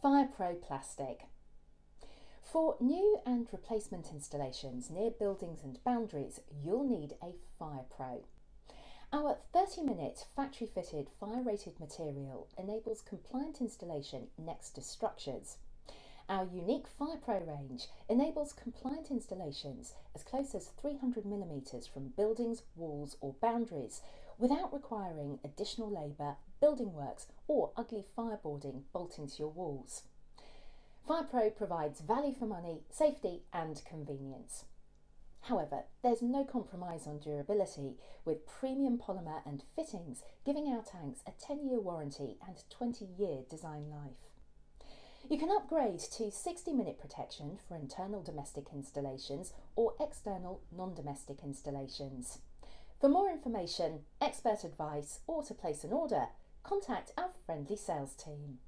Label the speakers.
Speaker 1: FirePro plastic. For new and replacement installations near buildings and boundaries, you'll need a FirePro. Our 30-minute factory-fitted fire-rated material enables compliant installation next to structures. Our unique FirePro range enables compliant installations as close as 300mm from buildings, walls or boundaries without requiring additional labour, building works or ugly fireboarding bolting to your walls. FirePro provides value for money, safety and convenience. However, there's no compromise on durability, with premium polymer and fittings giving our tanks a 10-year warranty and 20-year design life. You can upgrade to 60-minute protection for internal domestic installations or external non-domestic installations. For more information, expert advice or to place an order, contact our friendly sales team.